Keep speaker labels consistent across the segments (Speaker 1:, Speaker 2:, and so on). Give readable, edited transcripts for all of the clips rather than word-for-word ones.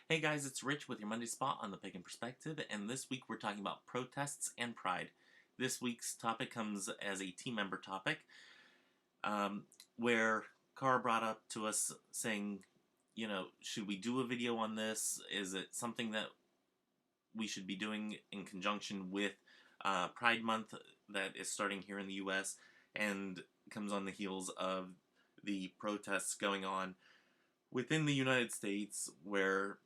Speaker 1: Hey guys, it's Rich with your Monday Spot on the Pagan Perspective, and this week we're talking about protests and pride. This week's topic comes as a team member topic, where Cara brought up to us saying, should we do a video on this? Is it something that we should be doing in conjunction with Pride Month that is starting here in the U.S. and comes on the heels of the protests going on within the United States where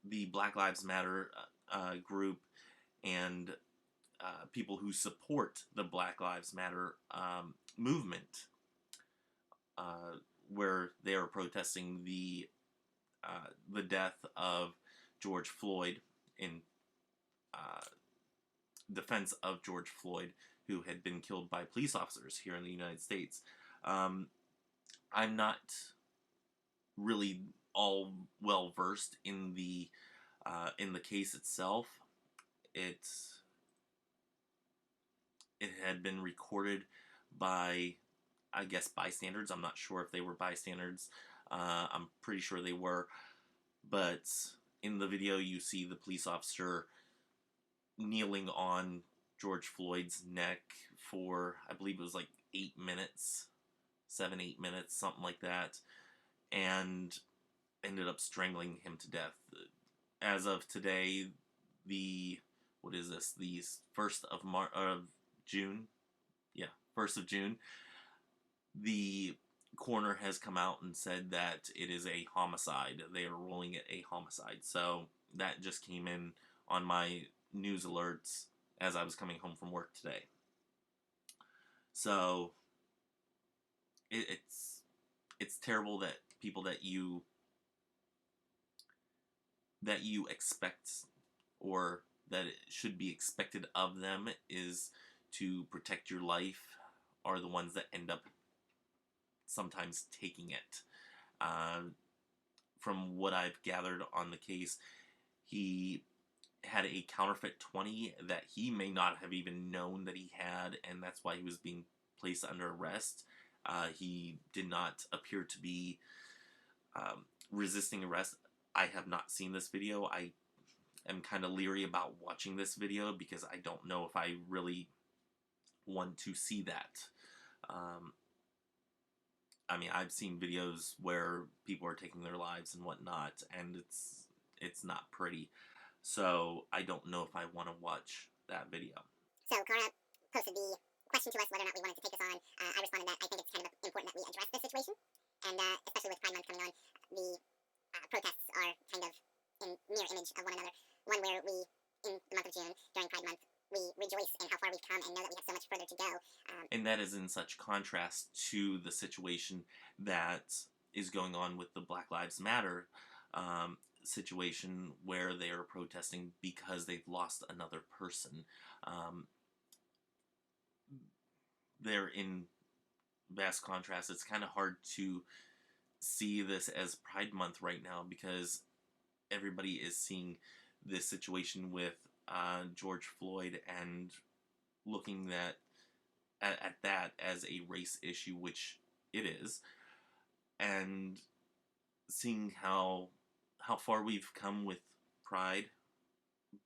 Speaker 1: the Black Lives Matter group and people who support the Black Lives Matter movement, where they are protesting the death of George Floyd in defense of George Floyd, who had been killed by police officers here in the United States. I'm not really all well versed in the case itself. It had been recorded by, I guess, bystanders. I'm not sure if they were bystanders. I'm pretty sure they were. But in the video, you see the police officer kneeling on George Floyd's neck for, I believe it was like 8 minutes, 7-8 minutes, something like that, and ended up strangling him to death. As of today, the 1st of June? Yeah, 1st of June. The coroner has come out and said that it is a homicide. They are ruling it a homicide. So that just came in on my news alerts as I was coming home from work today. So it's terrible that people that you expect, or that it should be expected of them, is to protect your life, are the ones that end up sometimes taking it. From what I've gathered on the case, he had a counterfeit 20 that he may not have even known that he had, and that's why he was being placed under arrest. He did not appear to be resisting arrest. I have not seen this video. I am kind of leery about watching this video because I don't know if I really want to see that. I mean, I've seen videos where people are taking their lives and whatnot, and it's not pretty. So I don't know if I want to watch that video.
Speaker 2: So Cara posted the question to us whether or not we wanted to take this on. I responded that I think it's kind of important that we address this situation, and especially with Pride Month coming on, the protests are kind of in mirror image of one another. One where we, in the month of June, during Pride Month, we rejoice in how far we've come and know that we have so much further to go.
Speaker 1: And that is in such contrast to the situation that is going on with the Black Lives Matter situation, where they are protesting because they've lost another person. They're in vast contrast. It's kind of hard to see this as Pride Month right now because everybody is seeing this situation with George Floyd and looking at that as a race issue, which it is, and seeing how far we've come with Pride,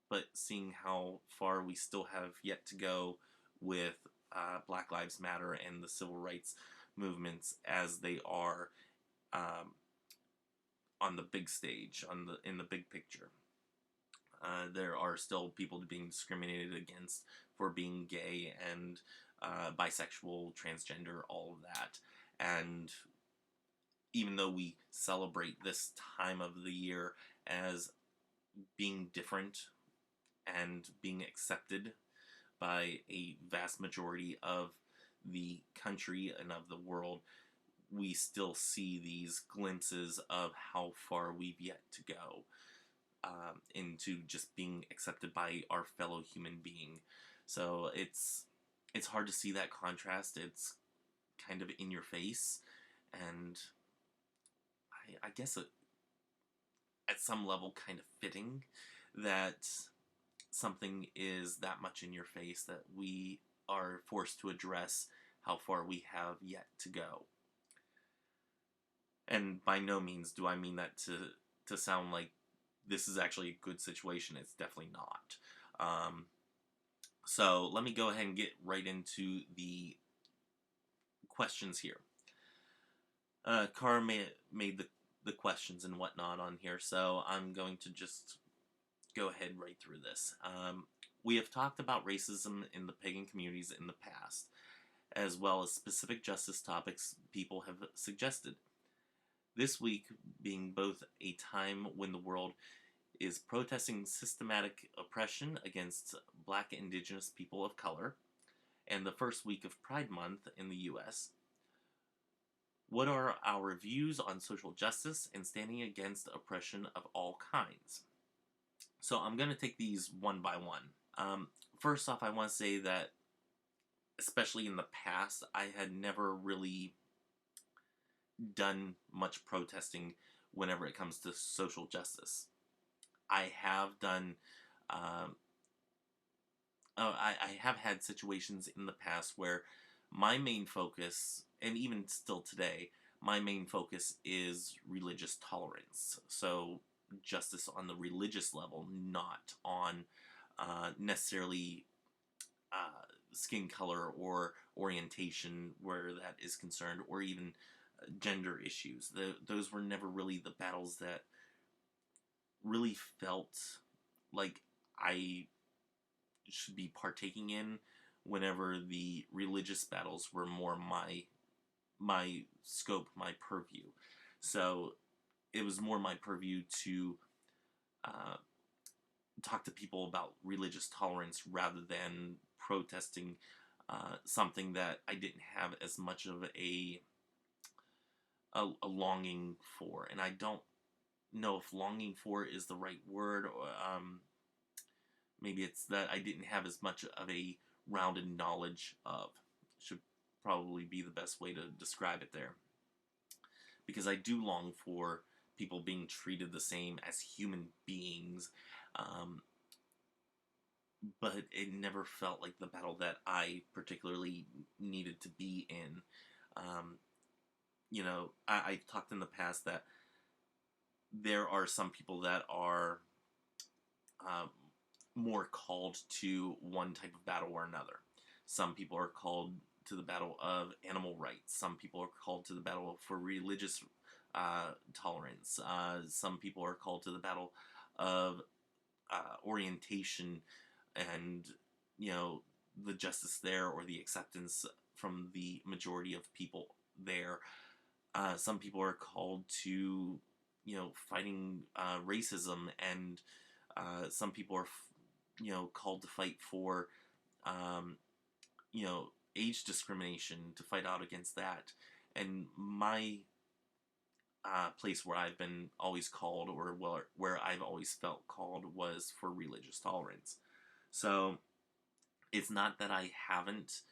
Speaker 1: but seeing how far we still have yet to go with Black Lives Matter and the civil rights movements as they are on the big stage, in the big picture. There are still people being discriminated against for being gay and bisexual, transgender, all of that. And even though we celebrate this time of the year as being different and being accepted by a vast majority of the country and of the world, we still see these glimpses of how far we've yet to go into just being accepted by our fellow human being. So it's hard to see that contrast. It's kind of in your face, and I guess at some level kind of fitting that something is that much in your face that we are forced to address how far we have yet to go. And by no means do I mean that to to sound like this is actually a good situation. It's definitely not. So let me go ahead and get right into the questions here. Cara made the questions and whatnot on here, so I'm going to just go ahead right through this. We have talked about racism in the pagan communities in the past, as well as specific justice topics people have suggested. This week being both a time when the world is protesting systematic oppression against Black and Indigenous people of color, and the first week of Pride Month in the U.S. What are our views on social justice and standing against oppression of all kinds? So I'm going to take these one by one. First off, I want to say that, especially in the past, I had never really done much protesting whenever it comes to social justice. I have done, I have had situations in the past where my main focus, and even still today, my main focus is religious tolerance. So justice on the religious level, not on necessarily skin color or orientation where that is concerned, or even gender issues. Those were never really the battles that really felt like I should be partaking in, whenever the religious battles were more my scope, my purview. So it was more my purview to talk to people about religious tolerance rather than protesting something that I didn't have as much of a longing for. And I don't know if longing for is the right word, or maybe it's that I didn't have as much of a rounded knowledge of. Should probably be the best way to describe it there. Because I do long for people being treated the same as human beings, but it never felt like the battle that I particularly needed to be in. I've talked in the past that there are some people that are more called to one type of battle or another. Some people are called to the battle of animal rights. Some people are called to the battle for religious tolerance. Some people are called to the battle of orientation and, the justice there, or the acceptance from the majority of people there. Some people are called to, fighting racism, and some people are, called to fight for, age discrimination, to fight out against that. And my place where I've been always called, or where I've always felt called, was for religious tolerance. So it's not that I haven't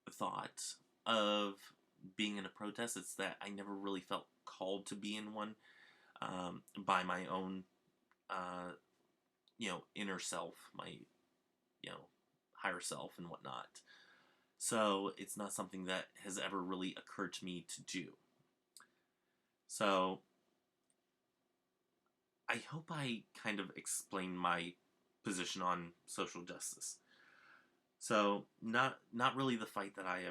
Speaker 1: thought of being in a protest. It's that I never really felt called to be in one by my own, inner self, my, higher self and whatnot. So it's not something that has ever really occurred to me to do. So I hope I kind of explained my position on social justice. So not really the fight that I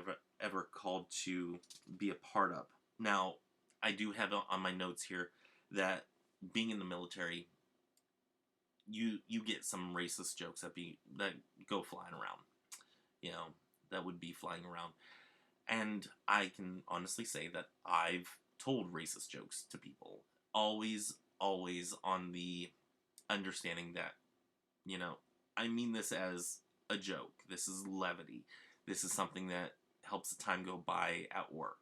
Speaker 1: ever called to be a part of. Now, I do have on my notes here that being in the military, you get some racist jokes that go flying around. That would be flying around. And I can honestly say that I've told racist jokes to people. Always on the understanding that, I mean this as a joke. This is levity. This is something that helps the time go by at work.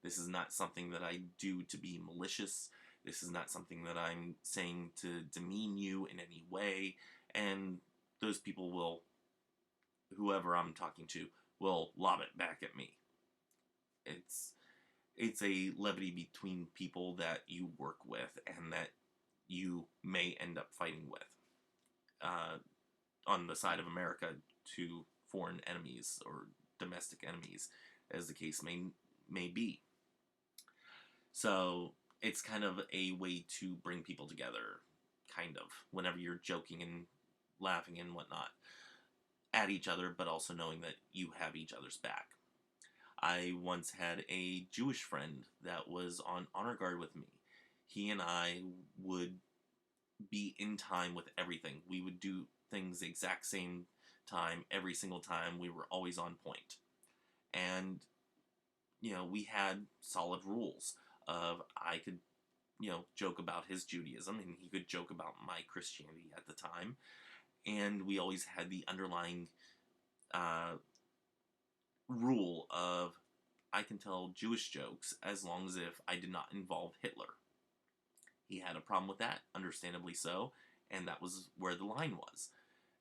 Speaker 1: This is not something that I do to be malicious. This is not something that I'm saying to demean you in any way. And those people will, whoever I'm talking to, will lob it back at me. It's a levity between people that you work with and that you may end up fighting with. On the side of America, to foreign enemies or domestic enemies, as the case may be. So it's kind of a way to bring people together, kind of, whenever you're joking and laughing and whatnot at each other, but also knowing that you have each other's back. I once had a Jewish friend that was on honor guard with me. He and I would be in time with everything. We would do things the exact same time every single time. We were always on point. And, we had solid rules of I could, joke about his Judaism and he could joke about my Christianity at the time. And we always had the underlying rule of I can tell Jewish jokes as long as if I did not involve Hitler. He had a problem with that, understandably so, and that was where the line was.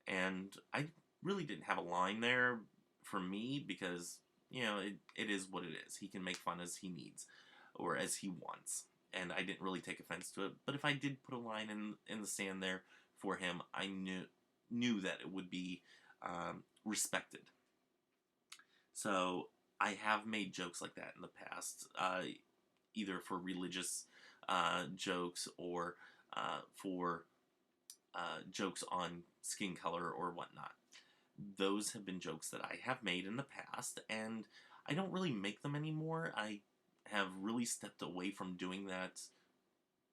Speaker 1: And I really didn't have a line there for me because, it is what it is. He can make fun as he needs or as he wants. And I didn't really take offense to it. But if I did put a line in the sand there for him, I knew that it would be respected. So I have made jokes like that in the past, either for religious jokes or for jokes on skin color or whatnot. Those have been jokes that I have made in the past, and I don't really make them anymore. I have really stepped away from doing that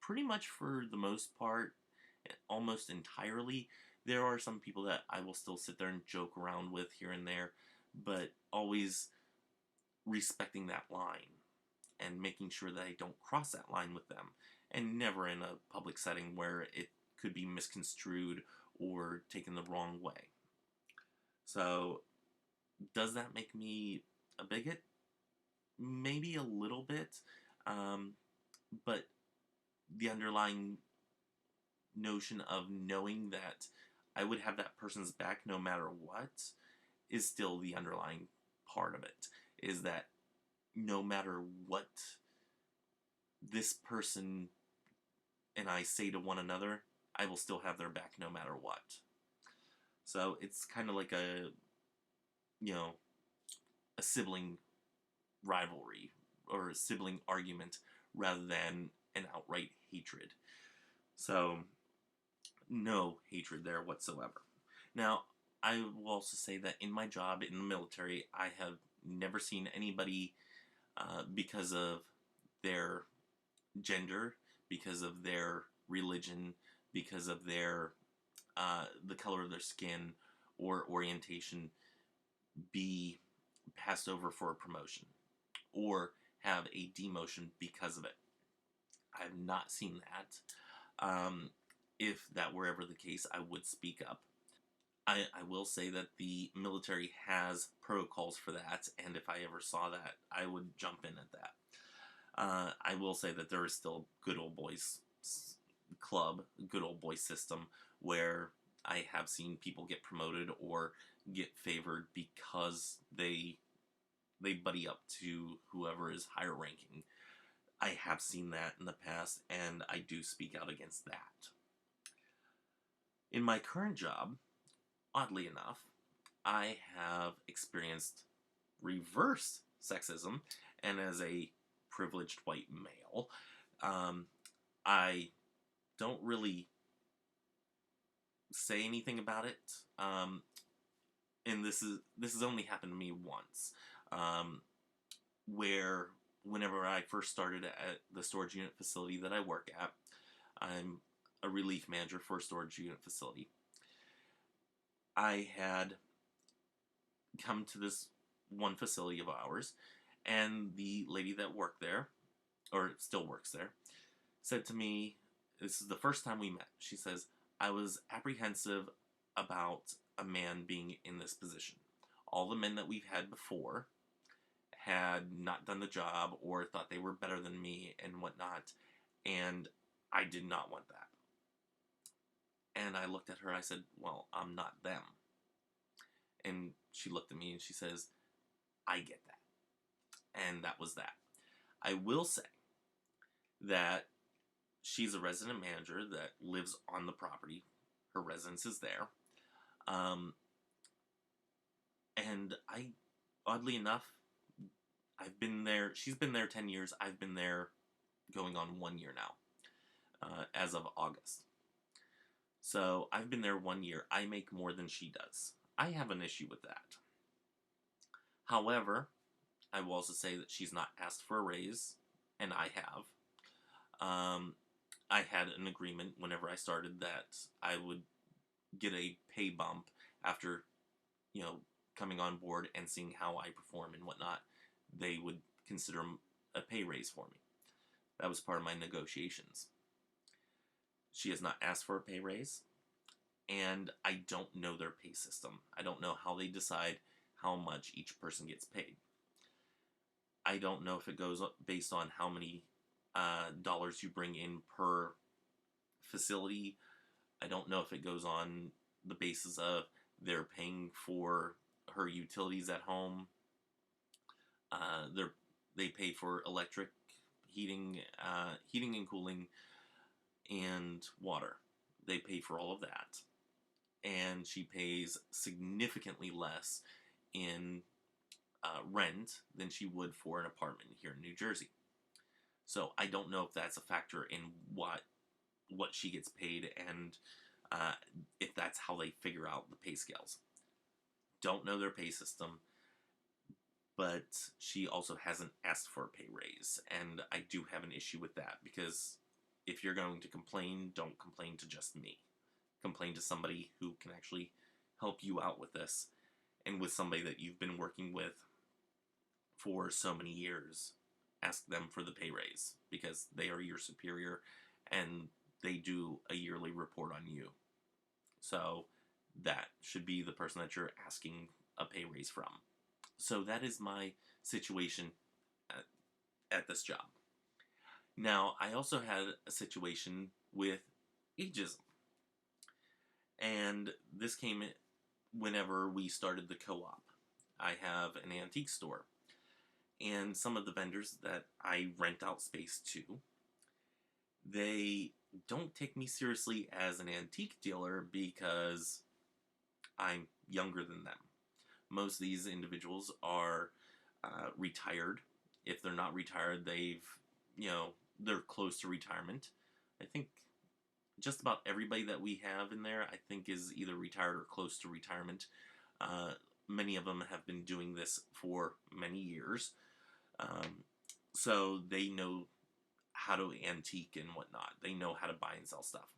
Speaker 1: pretty much for the most part, almost entirely. There are some people that I will still sit there and joke around with here and there, but always respecting that line and making sure that I don't cross that line with them, and never in a public setting where it could be misconstrued or taken the wrong way. So, does that make me a bigot? Maybe a little bit, but the underlying notion of knowing that I would have that person's back no matter what is still the underlying part of it. Is that no matter what this person and I say to one another, I will still have their back no matter what. So it's kind of like a sibling rivalry or a sibling argument rather than an outright hatred. So no hatred there whatsoever. Now, I will also say that in my job in the military, I have never seen anybody because of their gender, because of their religion, because of their the color of their skin or orientation be passed over for a promotion or have a demotion because of it. I have not seen that. If that were ever the case, I would speak up. I will say that the military has protocols for that, and if I ever saw that, I would jump in at that. I will say that there is still good old boys club, good old boy system, where I have seen people get promoted or get favored because they buddy up to whoever is higher ranking. I have seen that in the past, and I do speak out against that. In my current job, oddly enough, I have experienced reverse sexism, and as a privileged white male, I don't really say anything about it. And this has only happened to me once, where whenever I first started at the storage unit facility that I work at, I'm a relief manager for a storage unit facility. I had come to this one facility of ours, and the lady that worked there, or still works there, said to me, this is the first time we met, she says, I was apprehensive about a man being in this position. All the men that we've had before had not done the job or thought they were better than me and whatnot, and I did not want that. And I looked at her, I said, well, I'm not them. And she looked at me and she says, I get that. And that was that. I will say that she's a resident manager that lives on the property. Her residence is there. And I, oddly enough, I've been there, she's been there 10 years, I've been there going on 1 year now, as of August. So I've been there 1 year. I make more than she does. I have an issue with that. However, I will also say that she's not asked for a raise, and I have. I had an agreement whenever I started that I would get a pay bump after, coming on board and seeing how I perform and whatnot. They would consider a pay raise for me. That was part of my negotiations. She has not asked for a pay raise, and I don't know their pay system. I don't know how they decide how much each person gets paid. I don't know if it goes based on how many dollars you bring in per facility. I don't know if it goes on the basis of they're paying for her utilities at home. They pay for electric, heating and cooling, and water. They pay for all of that. And she pays significantly less in rent than she would for an apartment here in New Jersey. So I don't know if that's a factor in what she gets paid, and if that's how they figure out the pay scales. Don't know their pay system, but she also hasn't asked for a pay raise, and I do have an issue with that, because if you're going to complain, don't complain to just me. Complain to somebody who can actually help you out with this, and with somebody that you've been working with for so many years. Ask them for the pay raise, because they are your superior, and they do a yearly report on you. So that should be the person that you're asking a pay raise from. So that is my situation at this job. Now, I also had a situation with ageism. And this came whenever we started the co-op. I have an antique store. And some of the vendors that I rent out space to, they don't take me seriously as an antique dealer because I'm younger than them. Most of these individuals are retired. If they're not retired, they're close to retirement. I think just about everybody that we have in there, I think, is either retired or close to retirement. Many of them have been doing this for many years. So they know how to antique and whatnot. They know how to buy and sell stuff.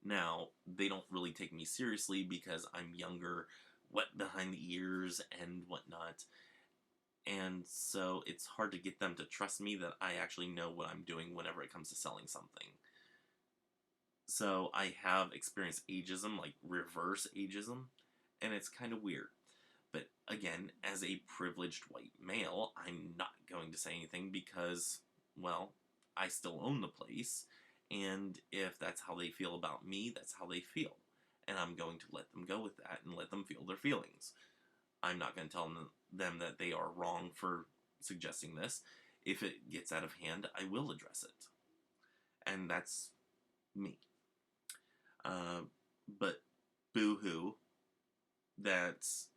Speaker 1: Now, they don't really take me seriously because I'm younger, wet behind the ears, and whatnot. And so it's hard to get them to trust me that I actually know what I'm doing whenever it comes to selling something. So I have experienced ageism, like reverse ageism, and it's kind of weird. But again, as a privileged white male, I'm not going to say anything because, well, I still own the place, and if that's how they feel about me, that's how they feel. And I'm going to let them go with that and let them feel their feelings. I'm not going to tell them that they are wrong for suggesting this. If it gets out of hand, I will address it. And that's me. But boo-hoo, that's,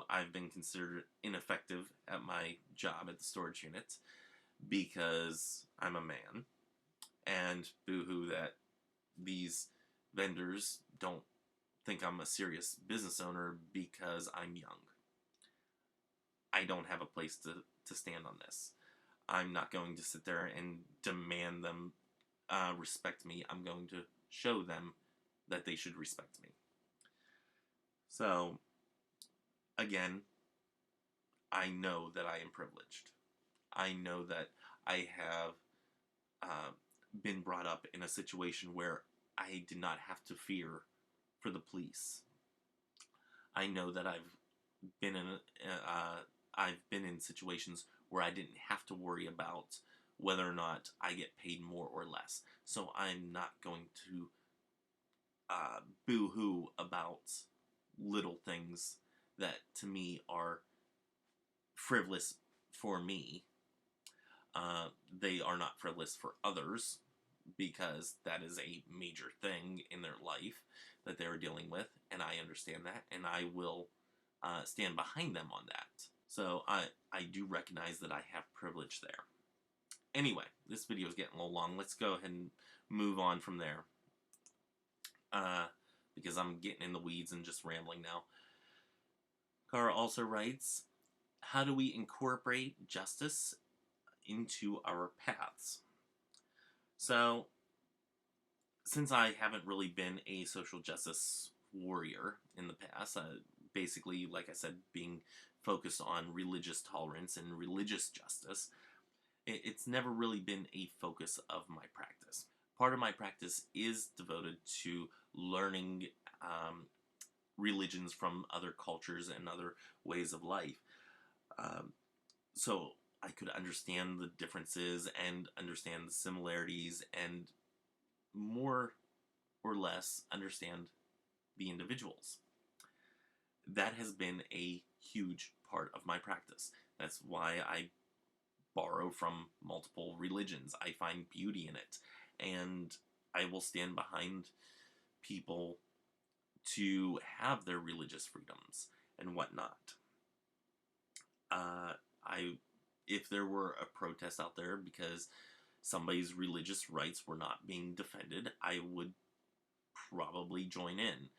Speaker 1: I've been considered ineffective at my job at the storage unit because I'm a man. And boo-hoo that these vendors don't think I'm a serious business owner because I'm young. I don't have a place to stand on this. I'm not going to sit there and demand them respect me. I'm going to show them that they should respect me. So, again, I know that I am privileged. I know that I have been brought up in a situation where I did not have to fear for the police. I know that I've been in situations where I didn't have to worry about whether or not I get paid more or less. So I'm not going to boo-hoo about little things that to me are frivolous for me. They are not frivolous for others because that is a major thing in their life that they're dealing with, and I understand that, and I will stand behind them on that. So I do recognize that I have privilege there. Anyway, this video is getting a little long. Let's go ahead and move on from there. Because I'm getting in the weeds and just rambling now. Kara also writes, how do we incorporate justice into our paths? So, since I haven't really been a social justice warrior in the past, basically, like I said, being focused on religious tolerance and religious justice, it's never really been a focus of my practice. Part of my practice is devoted to learning religions from other cultures and other ways of life. So I could understand the differences and understand the similarities and more or less understand the individuals. That has been a huge part of my practice. That's why I borrow from multiple religions. I find beauty in it, and I will stand behind people to have their religious freedoms and whatnot. If there were a protest out there because somebody's religious rights were not being defended, I would probably join in.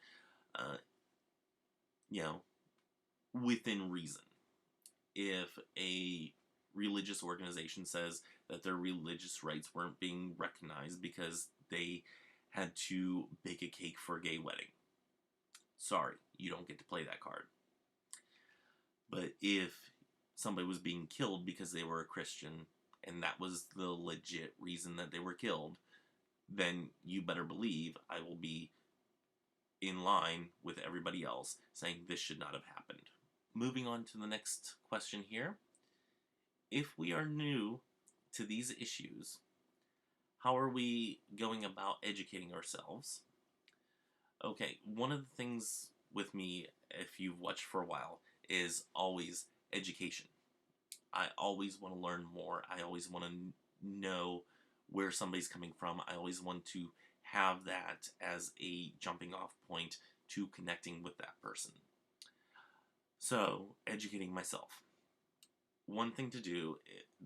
Speaker 1: Within reason. If a religious organization says that their religious rights weren't being recognized because they had to bake a cake for a gay wedding, sorry, you don't get to play that card. But if somebody was being killed because they were a Christian and that was the legit reason that they were killed, then you better believe I will be in line with everybody else saying this should not have happened. Moving on to the next question here. If we are new to these issues, how are we going about educating ourselves? Okay, one of the things with me, if you've watched for a while, is always education. I always want to learn more. I always want to know where somebody's coming from. I always want to have that as a jumping off point to connecting with that person. So, educating myself. One thing to do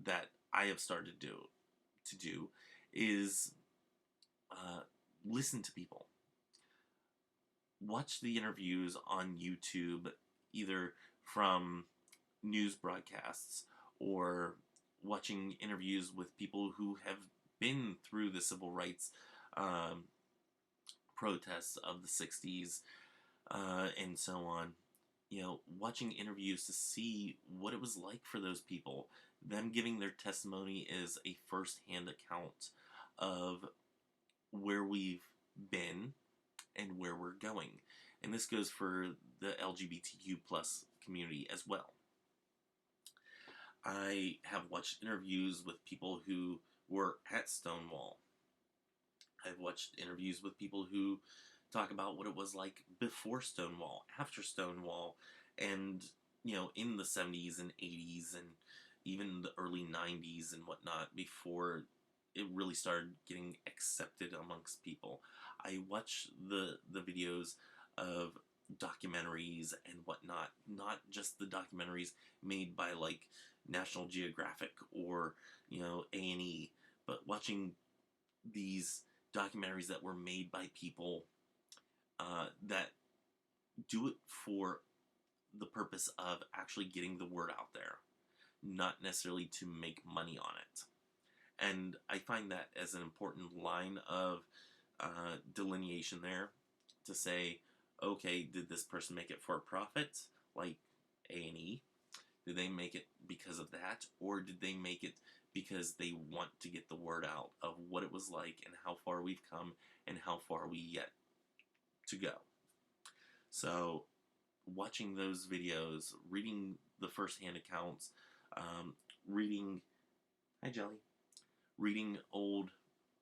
Speaker 1: that I have started to do is listen to people. Watch the interviews on YouTube, either from news broadcasts or watching interviews with people who have been through the civil rights protests of the 60s and so on. Watching interviews to see what it was like for those people. Them giving their testimony is a first-hand account of where we've been and where we're going. And this goes for the LGBTQ plus community as well. I have watched interviews with people who were at Stonewall. I've watched interviews with people who talk about what it was like before Stonewall, after Stonewall, and, in the 70s and 80s and even the early 90s and whatnot, before it really started getting accepted amongst people. I watch the videos of documentaries and whatnot, not just the documentaries made by like National Geographic or A&E, but watching these documentaries that were made by people that do it for the purpose of actually getting the word out there, not necessarily to make money on it. And I find that as an important line of delineation there, to say, okay, did this person make it for a profit, like A&E? Did they make it because of that? Or did they make it because they want to get the word out of what it was like and how far we've come and how far we yet to go? So, watching those videos, reading the first-hand accounts, reading old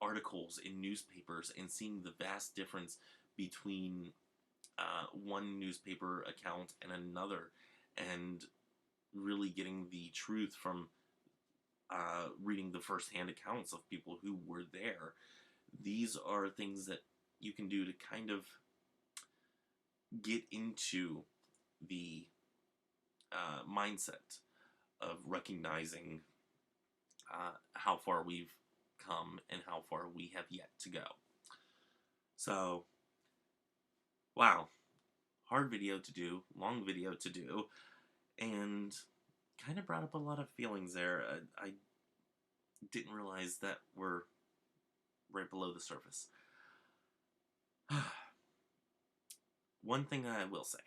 Speaker 1: articles in newspapers and seeing the vast difference between one newspaper account and another, and really getting the truth from reading the first-hand accounts of people who were there. These are things that you can do to kind of get into the mindset of recognizing how far we've come and how far we have yet to go. So, wow, hard video to do, long video to do, and kind of brought up a lot of feelings there. I didn't realize that we're right below the surface. One thing I will say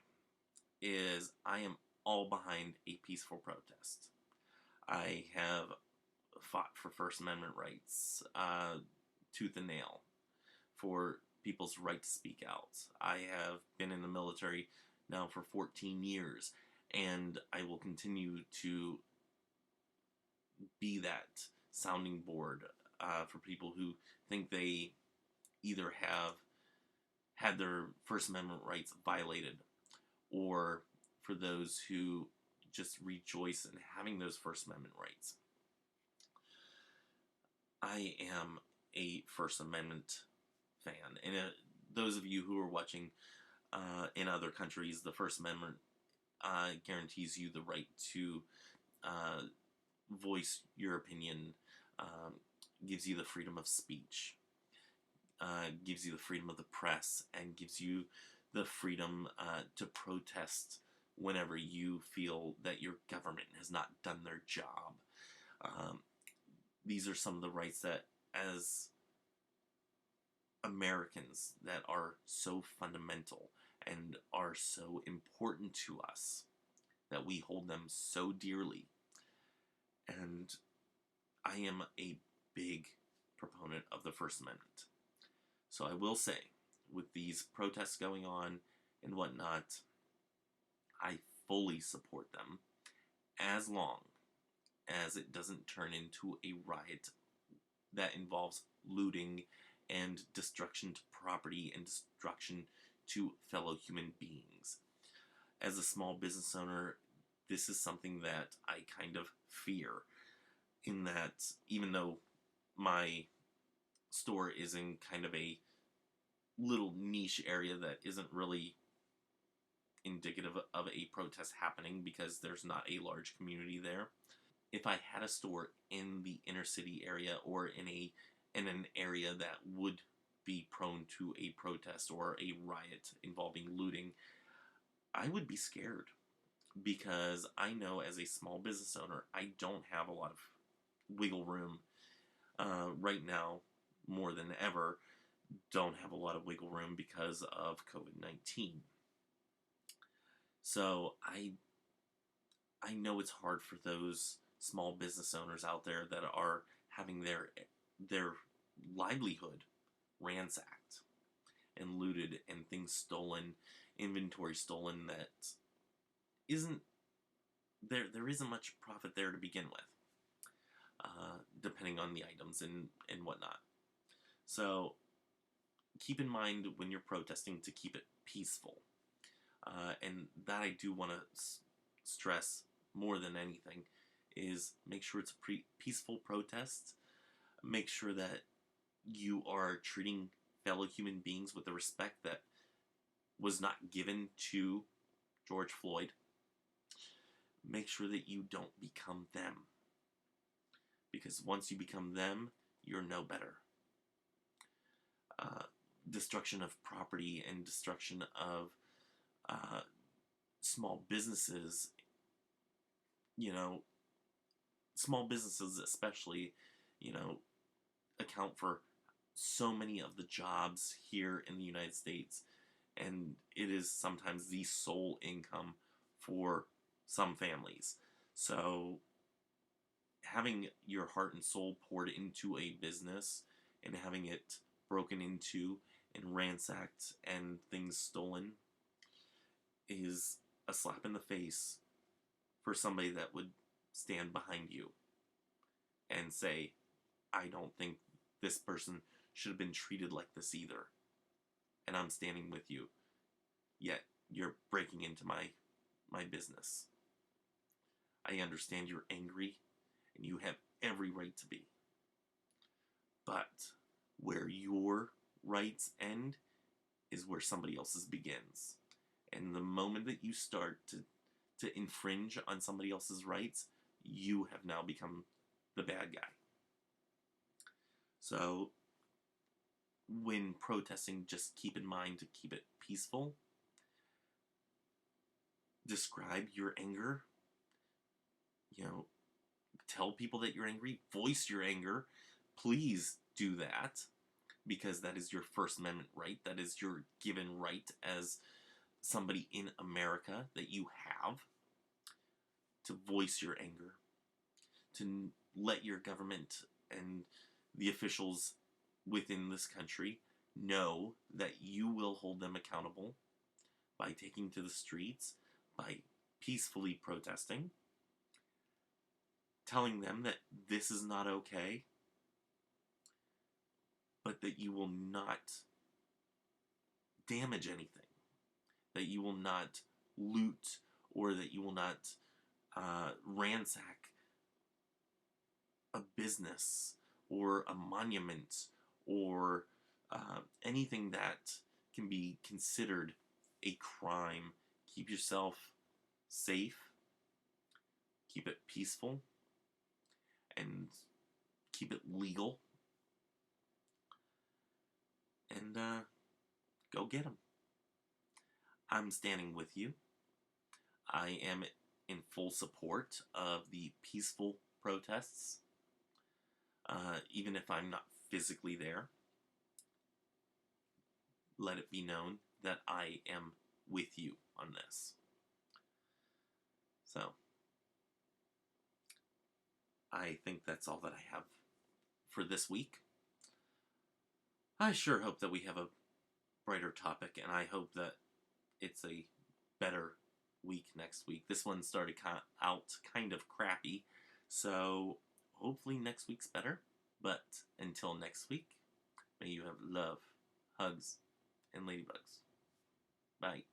Speaker 1: is I am all behind a peaceful protest. I have fought for First Amendment rights tooth and nail for people's right to speak out. I have been in the military now for 14 years, and I will continue to be that sounding board for people who think they either have had their First Amendment rights violated, or for those who just rejoice in having those First Amendment rights. I am a First Amendment fan, and those of you who are watching in other countries, the First Amendment guarantees you the right to voice your opinion, gives you the freedom of speech, gives you the freedom of the press, and gives you the freedom to protest whenever you feel that your government has not done their job. These are some of the rights that, as Americans, that are so fundamental and are so important to us, that we hold them so dearly. And I am a big proponent of the First Amendment. So I will say, with these protests going on and whatnot, I fully support them, as long as it doesn't turn into a riot that involves looting and destruction to property and destruction to fellow human beings. As a small business owner, this is something that I kind of fear, in that even though my store is in kind of a little niche area that isn't really indicative of a protest happening because there's not a large community there, if I had a store in the inner city area or in an area that would be prone to a protest or a riot involving looting, I would be scared, because I know as a small business owner, I don't have a lot of wiggle room right now, more than ever. Don't have a lot of wiggle room because of COVID-19. So I know it's hard for those small business owners out there that are having their livelihood ransacked and looted and things stolen, inventory stolen that isn't there isn't much profit there to begin with, depending on the items and whatnot. So keep in mind when you're protesting to keep it peaceful, and that I do want to stress more than anything is make sure it's a peaceful protest. Make sure that you are treating fellow human beings with the respect that was not given to George Floyd. Make sure that you don't become them, because once you become them, you're no better. Destruction of property and destruction of small businesses, small businesses especially, account for so many of the jobs here in the United States, and it is sometimes the sole income for some families. So having your heart and soul poured into a business and having it broken into and ransacked and things stolen is a slap in the face for somebody that would stand behind you and say, I don't think this person should have been treated like this either, and I'm standing with you, yet you're breaking into my business. I understand you're angry, and you have every right to be. But where your rights end is where somebody else's begins. And the moment that you start to infringe on somebody else's rights, you have now become the bad guy. So, when protesting, just keep in mind to keep it peaceful. Describe your anger. Tell people that you're angry. Voice your anger. Please do that, because that is your First Amendment right. That is your given right as somebody in America that you have to voice your anger, to let your government and the officials within this country know that you will hold them accountable by taking to the streets, by peacefully protesting, telling them that this is not okay, but that you will not damage anything, that you will not loot, or that you will not ransack a business or a monument or anything that can be considered a crime. Keep yourself safe, keep it peaceful, and keep it legal, and go get them. I'm standing with you. I am in full support of the peaceful protests, even if I'm not physically there. Let it be known that I am with you on this. So, I think that's all that I have for this week. I sure hope that we have a brighter topic, and I hope that it's a better week next week. This one started out kind of crappy, so hopefully next week's better. But until next week, may you have love, hugs, and ladybugs. Bye.